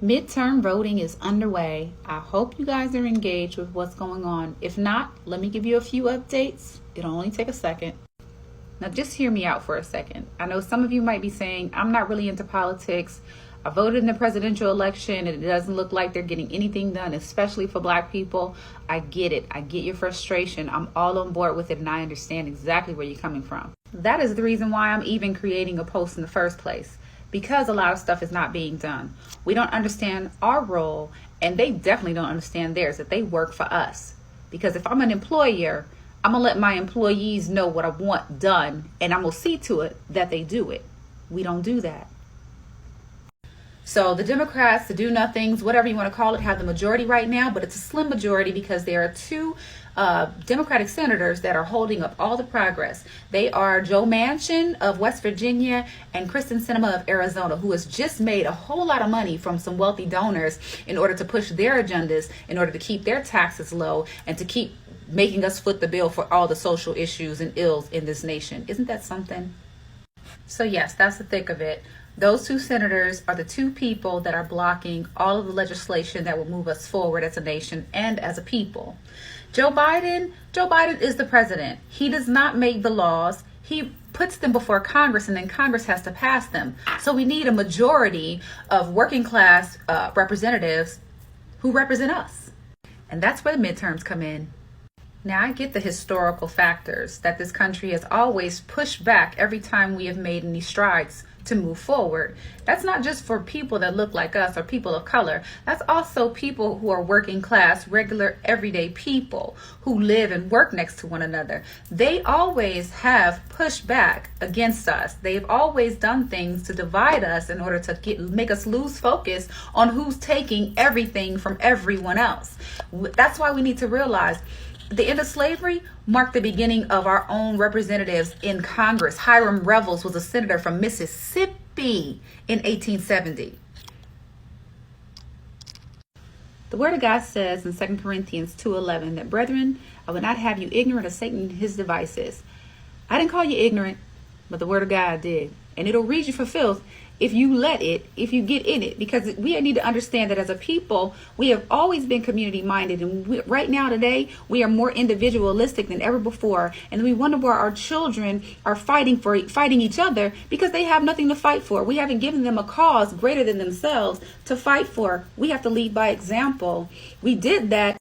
Midterm voting is underway. I hope you guys are engaged with what's going on. If not, let me give you a few updates. It'll only take a second. Now, just hear me out for a second. I know some of you might be saying, I'm not really into politics. I voted in the presidential election and it doesn't look like they're getting anything done, especially for Black people. I get it. I get your frustration. I'm all on board with it and I understand exactly where you're coming from. That is the reason why I'm even creating a post in the first place, because a lot of stuff is not being done. We don't understand our role and they definitely don't understand theirs, that they work for us. Because if I'm an employer, I'm going to let my employees know what I want done and I'm going to see to it that they do it. We don't do that. So the Democrats, the do-nothings, whatever you want to call it, have the majority right now, but it's a slim majority because there are two Democratic senators that are holding up all the progress. They are Joe Manchin of West Virginia and Kristen Sinema of Arizona, who has just made a whole lot of money from some wealthy donors in order to push their agendas, in order to keep their taxes low and to keep making us foot the bill for all the social issues and ills in this nation. Isn't that something? So yes, that's the thick of it. Those two senators are the two people that are blocking all of the legislation that will move us forward as a nation and as a people. Joe Biden is the president. He does not make the laws. He puts them before Congress and then Congress has to pass them. So we need a majority of working class representatives who represent us. And that's where the midterms come in. Now, I get the historical factors that this country has always pushed back every time we have made any strides to move forward. That's not just for people that look like us or people of color. That's also people who are working class, regular, everyday people who live and work next to one another. They always have pushed back against us. They've always done things to divide us in order to make us lose focus on who's taking everything from everyone else. That's why we need to realize the end of slavery marked the beginning of our own representatives in Congress. Hiram Revels was a senator from Mississippi in 1870. The word of God says in 2 Corinthians 2:11 that, brethren, I would not have you ignorant of Satan and his devices. I didn't call you ignorant, but the word of God did. And it'll read you for filth if you let it, if you get in it, because we need to understand that as a people, we have always been community minded. And right now today, we are more individualistic than ever before. And we wonder why our children are fighting each other because they have nothing to fight for. We haven't given them a cause greater than themselves to fight for. We have to lead by example. We did that